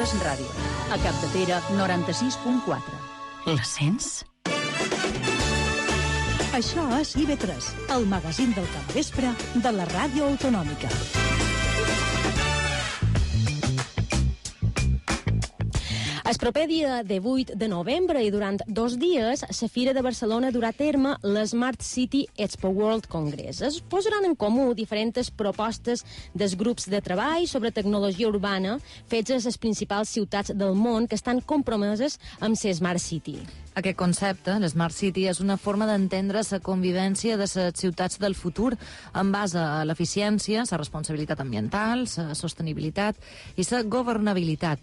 Vespres Ràdio. A Capdepera, 96.4. La sents? Això és IB3, el magazín del capvespre de la ràdio autonòmica. El proper dia de 8 de novembre i durant 2 dies, la Fira de Barcelona durà a terme l'Smart City Expo World Congress. Es posaran en comú diferents propostes dels grups de treball sobre tecnologia urbana fets a les principals ciutats del món que estan compromeses amb la Smart City. Aquest concepte, l'Smart City, és una forma d'entendre la convivència de les ciutats del futur en base a l'eficiència, la responsabilitat ambiental, la sostenibilitat i la governabilitat.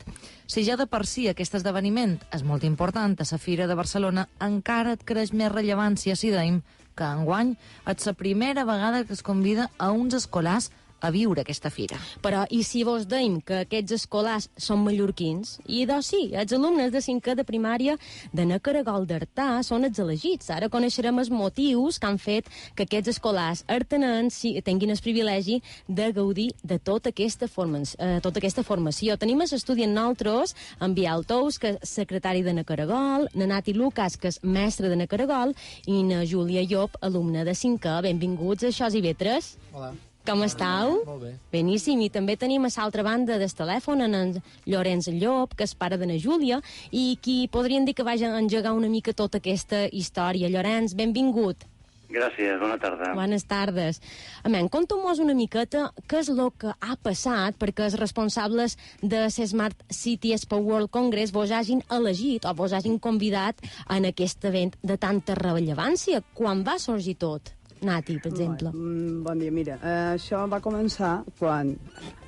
Si ja de per si aquest esdeveniment és molt important a la Fira de Barcelona, encara et creix més rellevància si deim que enguany és la primera vegada que es convida a uns escolars a viure aquesta fira. Però i si vos deim que aquests escolars són mallorquins? I doncs sí, els alumnes de 5è de primària de Na Caragol d'Artà són els elegits. Ara coneixerem els motius que han fet que aquests escolars artanens tinguin el privilegi de gaudir de tota aquesta formació. Tenim l'estudi en nosaltres, en Biel Tous, que és secretari de Na Caragol, na Nati Lucas, que és mestre de Na Caragol, i na Júlia Llop, alumna de 5è. Benvinguts a Això és IB3. Hola. Com estàu? Molt bé. Beníssim, i també tenim a l'altra banda del telèfon en Llorenç Llop, que és pare de na Júlia, i qui podrien dir que vaja a engegar una mica tota aquesta història. Llorenç, benvingut. Gràcies, bona tarda. Bones tardes. Conta'm-nos una miqueta què és el que ha passat perquè els responsables de la Smart City Expo World Congress vos hagin elegit o vos hagin convidat en aquest event de tanta rellevància. Quan va sorgir tot? Nati, per exemple. Bon dia, mira, això va començar quan...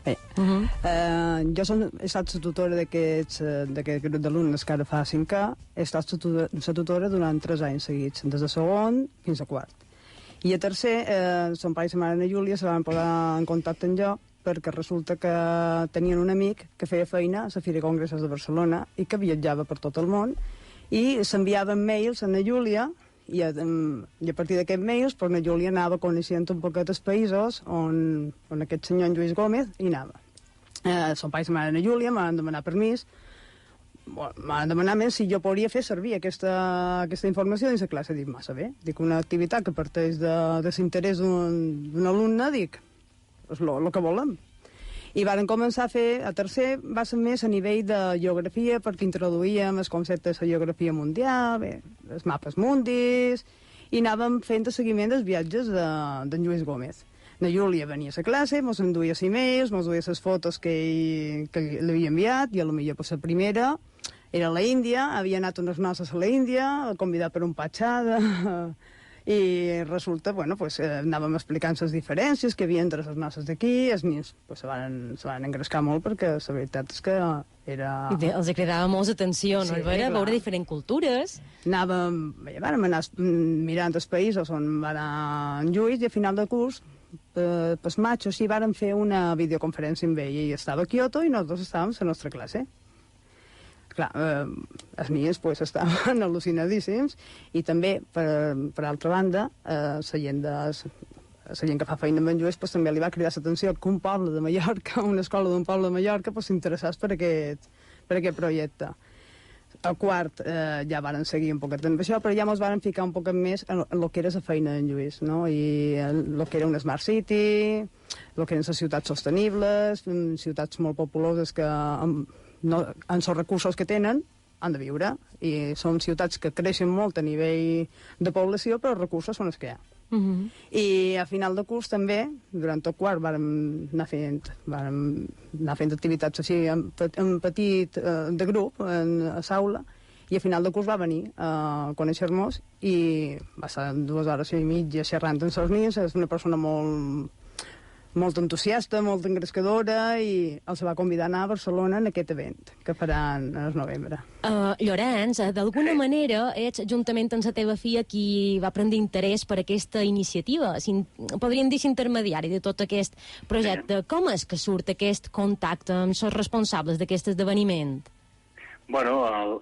jo he estat la tutora d'aquest grup d'alumnes que ara fa 5A, he estat la tutora durant 3 anys seguits, des de segon fins a quart. I a tercer, son pare i sa mare, na Júlia, se van posar en contacte amb jo perquè resulta que tenien un amic que feia feina a la Fira de Congressos de Barcelona i que viatjava per tot el món i s'enviaven mails a na Júlia i a partir d'aquests mails na Júlia anava coneixent un poquet els països on aquest senyor en Lluís Gómez hi anava. Son pare i sa mare na Júlia m'han demanat permís, m'han demanat més si jo podria fer servir aquesta informació dins la classe. Dic, massa bé, dic, una activitat que parteix de l'interès d'un alumne, dic, és el que volem. I varen començar a fer, a tercer, va ser més a nivell de geografia, perquè introduïem el concepte de la geografia mundial, els mapes mundis, i anàvem fent el seguiment dels viatges d'en Lluís Gómez. Na Júlia venia a la classe, mos enduia els e-mails, mos duia les fotos que l'havia enviat, i potser per la primera era a la Índia, havia anat unes noces a la Índia, convidat per un patxada... I resulta, anàvem explicant les diferències que hi havia entre les noces d'aquí, els nens se van engrescar molt perquè la veritat és que era... I bé, els cridava molt atenció, no? Veure diferents cultures. Vàrem anar mirant els països on va anar en Lluís i a final de curs, pels matxos, sí, vàrem fer una videoconferència amb ell. Ell estava a Kyoto i nosaltres estàvem a la nostra classe. Clar, els nens estaven al·lucinadíssims i també, per altra banda, la gent que fa feina amb en Lluís també li va cridar l'atenció que un poble de Mallorca, una escola d'un poble de Mallorca, s'interessés per aquest projecte. Al quart ja varen seguir un poquet amb això, però ja ens varen ficar un poquet més en el que era la feina d'en Lluís, no? I el que era una Smart City, el que eren les ciutats sostenibles, ciutats molt populoses que... amb els recursos que tenen han de viure i són ciutats que creixen molt a nivell de població, però els recursos són els que hi ha. I a final de curs també, durant tot quart, vàrem anar fent activitats així en petit de grup a l'aula, i a final de curs va venir a conèixer-nos i va ser 2 hores i mitja xerrant amb els nens. És una persona molt entusiasta, molt engrescadora, i els va convidar a anar a Barcelona en aquest event que faran al novembre. Llorenç, d'alguna manera ets, juntament amb la teva filla, qui va prendre interès per aquesta iniciativa. Podríem dir intermediari de tot aquest projecte. Com és que surt aquest contacte amb els responsables d'aquest esdeveniment? Bueno,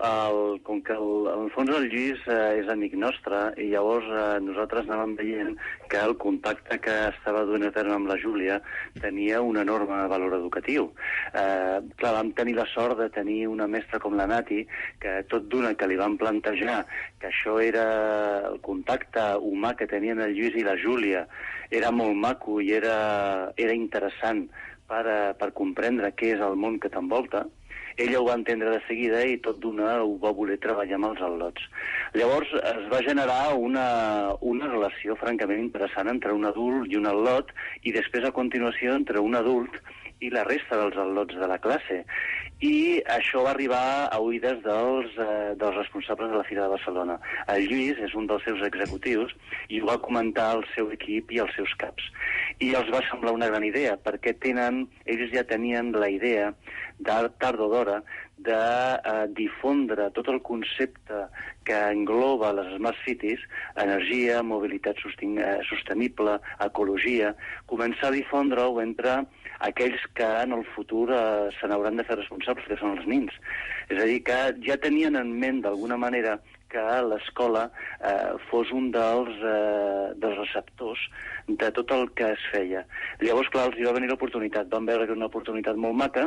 com que en el fons el Lluís és amic nostre i llavors nosaltres anàvem veient que el contacte que estava duent a terme amb la Júlia tenia un enorme valor educatiu. Clar, vam tenir la sort de tenir una mestra com la Nati que tot d'una que li van plantejar que això era el contacte humà que tenien el Lluís i la Júlia, era molt maco i era interessant per comprendre què és el món que t'envolta. Ella ho va entendre de seguida i tot d'una ho va voler treballar amb els al·lots. Llavors es va generar una relació francament interessant entre un adult i un al·lot i després a continuació entre un adult i la resta dels al·lots de la classe. I això va arribar a oïdes dels responsables de la Fira de Barcelona. El Lluís és un dels seus executius i ho va comentar al seu equip i als seus caps. I els va semblar una gran idea, perquè ells ja tenien la idea, tard o d'hora, de difondre tot el concepte que engloba les Smart Cities, energia, mobilitat sostenible, ecologia, començar a difondre-ho entre aquells que en el futur se n'hauran de fer responsables, que són els nins. És a dir, que ja tenien en ment d'alguna manera que l'escola fos un dels receptors de tot el que es feia. Llavors, clar, els hi va venir l'oportunitat. Van veure que era una oportunitat molt maca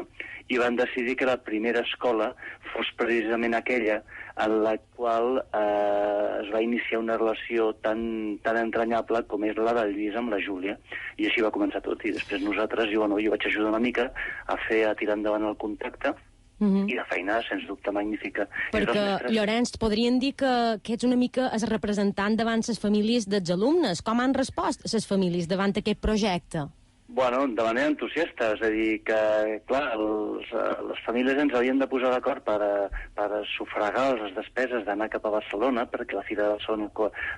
i van decidir que la primera escola fos precisament aquella en la qual es va iniciar una relació tan entranyable com és la del Lluís amb la Júlia. I així va començar tot. I després nosaltres, jo vaig ajudar una mica a tirar endavant el contacte. I la feina, sens dubte, magnífica. Perquè, Llorenç, podrien dir que ets una mica el representant davant les famílies dels alumnes. Com han respost les famílies davant aquest projecte? Bueno, de manera entusiasta, és a dir, que, clar, les famílies ens havien de posar d'acord per sufragar les despeses d'anar cap a Barcelona, perquè la Fira de Barcelona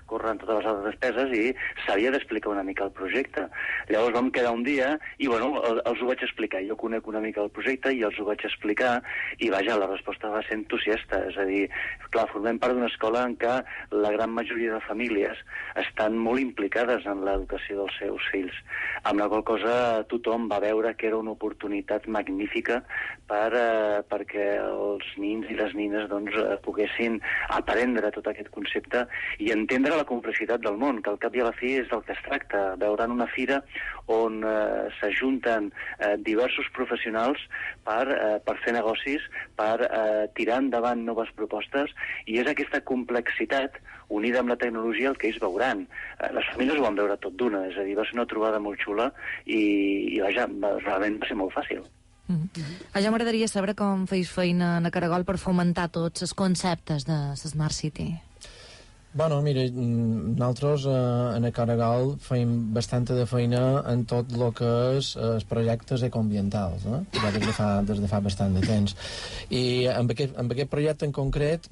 corren totes les altres despeses i s'havia d'explicar una mica el projecte. Llavors vam quedar un dia i, bueno, els ho vaig explicar. Jo conec una mica el projecte i els ho vaig explicar i, vaja, la resposta va ser entusiasta. És a dir, clar, formem part d'una escola en què la gran majoria de famílies estan molt implicades en l'educació dels seus fills, amb la qual cosa tothom va veure que era una oportunitat magnífica perquè els nins i les nines poguessin aprendre tot aquest concepte i entendre la complexitat del món, que al cap i a la fi és del que es tracta, veure en una fira on s'ajunten diversos professionals per fer negocis, per tirar endavant noves propostes, i és aquesta complexitat unida amb la tecnologia el que ells veuran. Les famílies ho van veure tot d'una, és a dir, va ser una trobada molt xula i vaja, realment va ser molt fàcil. Ja m'agradaria saber com feis feina a Caragol per fomentar tots els conceptes de la Smart City. Bueno, mira, nosaltres a Caragol feim bastanta de feina en tot el que és els projectes ecoambientals, ja des de fa bastant de temps. I amb aquest projecte en concret,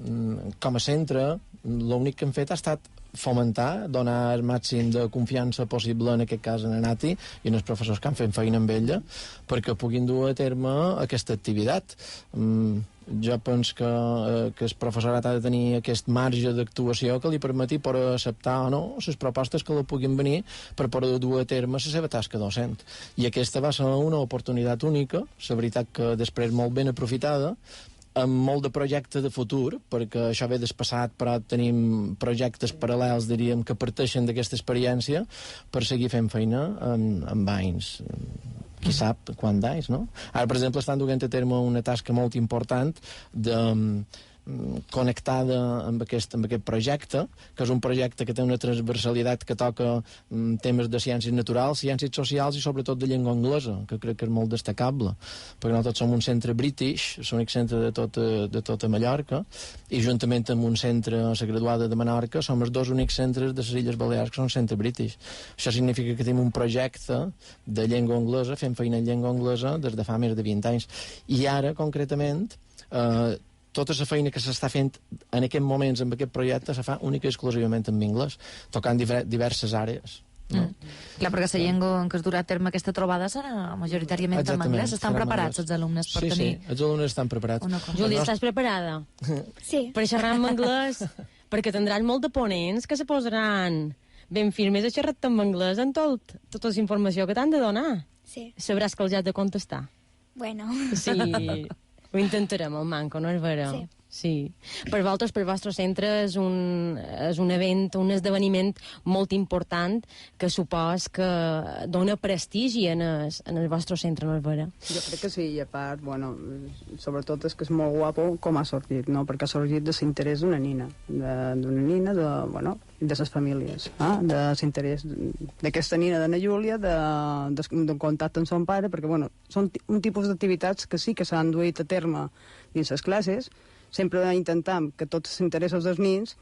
com a centre, l'únic que hem fet ha estat fomentar, donar el màxim de confiança possible, en aquest cas en Nati i en els professors que han fet feina amb ella, perquè puguin dur a terme aquesta activitat. Jo penso que el professorat ha de tenir aquest marge d'actuació que li permeti poder acceptar o no les propostes que li puguin venir per poder dur a terme la seva tasca docent. I aquesta va ser una oportunitat única, la veritat que després molt ben aprofitada, amb molt de projecte de futur, perquè això ve del passat, però tenim projectes paral·lels, diríem, que parteixen d'aquesta experiència per seguir fent feina amb anys. Qui sap quant d'anys, no? Ara, per exemple, estan duent a terme una tasca molt important connectada amb aquest projecte, que és un projecte que té una transversalitat que toca temes de ciències naturals, ciències socials i sobretot de llengua anglesa, que crec que és molt destacable, perquè nosaltres som un centre british, l'únic centre de tota Mallorca, i juntament amb un centre a la graduada de Menorca som els dos únics centres de les Illes Balears que són centre british. Això significa que tenim un projecte de llengua anglesa, fem feina en llengua anglesa des de fa més de 20 anys, i ara, concretament, tota la feina que s'està fent en aquests moments amb aquest projecte se fa única i exclusivament en anglès, tocant diverses àrees. No? Clar, perquè la llengua en què es durà a terme aquesta trobada serà majoritàriament en anglès. Estan preparats els alumnes per tenir... Sí, els alumnes estan preparats. Júlia, estàs preparada? Sí. Per xerrar en anglès? Perquè tindràs molt de ponents que se posaran ben firmes a xerrar en anglès en tota la informació que t'han de donar. Sí. Sabràs que els has de contestar. Bueno. Sí. Ho intentarem, el Manco, no és vera? Sí. Sí. Per vosaltres, per vostre centre, és un event, un esdeveniment molt important que supos que dona prestigi en el vostre centre, no és vera? Jo crec que sí, i a part, bueno, sobretot és que és molt guapo com ha sorgit, no? Perquè ha sorgit de l'interès d'una nina, de les famílies, de l'interès d'aquesta nina, d'Anna Júlia, de contacte amb son pare, perquè, bueno, són un tipus d'activitats que sí que s'han duit a terme dins les classes, sempre intentam que tots els interessos dels nins,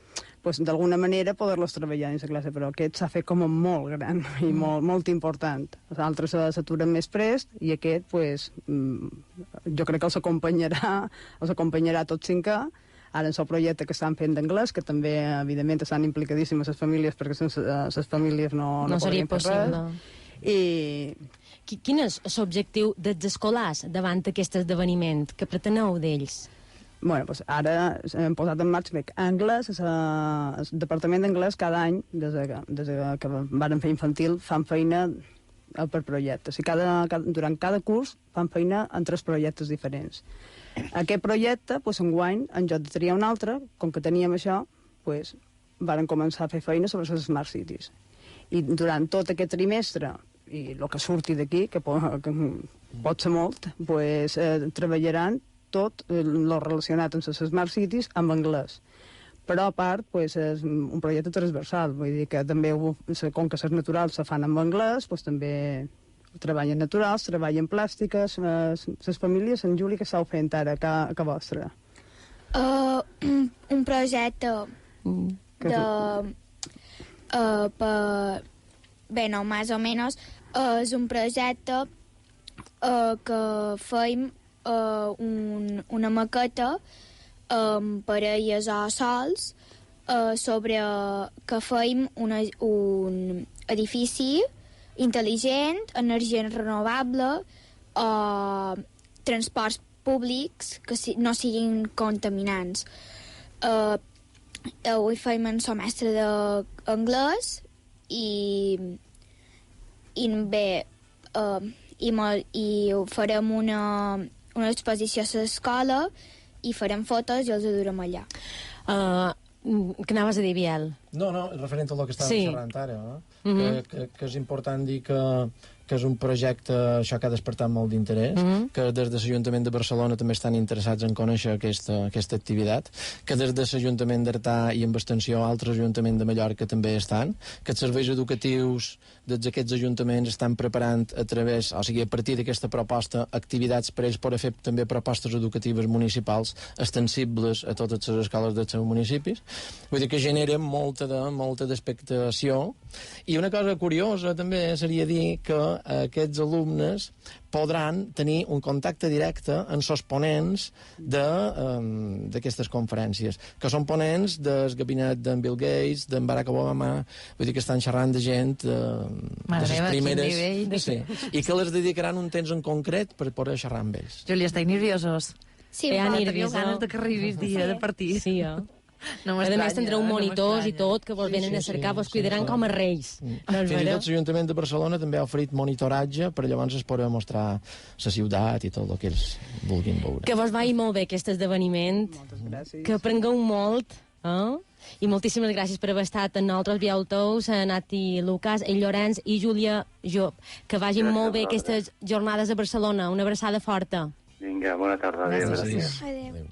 pues, d'alguna manera poder-los treballar dins la classe, però aquest s'ha fet com molt gran i molt important. Els altres s'aturen més prest i aquest, pues, jo crec que els acompanyarà tot 5A. Ara en el projecte que estan fent d'anglès, que també, evidentment, estan implicadíssimes les famílies, perquè sense les famílies no seria possible. I quin és l'objectiu dels escolars davant d'aquest esdeveniment? Què preteneu d'ells? Bueno, doncs ara hem posat en marxa anglès, el Departament d'Anglès cada any, des que varen fer infantil, fan feina per projectes. I durant cada curs fan feina en 3 projectes diferents. Aquest projecte, doncs, enguany, en lloc de triar un altre, com que teníem això, doncs, varen començar a fer feina sobre les Smart Cities. I durant tot aquest trimestre, i el que surti d'aquí, que pot ser molt, doncs, treballaran tot el relacionat amb les Smart Cities amb anglès. Però a part, pues, és un projecte transversal, vull dir que també, com que les naturals se fan amb anglès, pues, també treballen naturals, treballen plàstiques, les famílies, en Júlia, que estàu fent ara, que vostra? Un projecte bé, no, més o menys, és un projecte que feim una maqueta amb parelles o sols sobre que feim un edifici intel·ligent, energia renovable o transports públics que no siguin contaminants. Avui feim un semestre d'anglès i bé, i farem una exposició a l'escola i farem fotos i els durem allà. Què anaves a dir, Biel? No, referent a el que estàvem xerrant ara, que és important dir que és un projecte, això que ha despertat molt d'interès, que des de l'Ajuntament de Barcelona també estan interessats en conèixer aquesta activitat, que des de l'Ajuntament d'Artà i en extensió altres ajuntaments de Mallorca també estan, que els serveis educatius d'aquests ajuntaments estan preparant a partir d'aquesta proposta, activitats per ells poder fer també propostes educatives municipals extensibles a totes les escoles dels seus municipis. Vull dir que genera molta d'expectació. I una cosa curiosa també seria dir que aquests alumnes podran tenir un contacte directe amb els ponents d'aquestes conferències, que són ponents del gabinet d'en Bill Gates, d'en Barack Obama, vull dir que estan xerrant de gent de les primeres... I que les dedicaran un temps en concret per poder xerrar amb ells. Júlia, esteu nerviosos? Sí, teniu ganes de que arribis dia de partir. Sí, a més tendreu monitors i tot que vos venen a cercar, vos cuidaran com a reis. Fins i tot l'Ajuntament de Barcelona també ha oferit monitoratge per llavors es poder mostrar la ciutat i tot el que ells vulguin veure. Que vos vagi molt bé aquest esdeveniment. Moltes gràcies. Que aprengueu molt, i moltíssimes gràcies per haver estat amb nosaltres, Biel Tous, Nati Lucas, el Llorenç i Júlia Job. Que vagin molt bé aquestes jornades a Barcelona. Una abraçada forta. Vinga, bona tarda. Adéu. Adéu.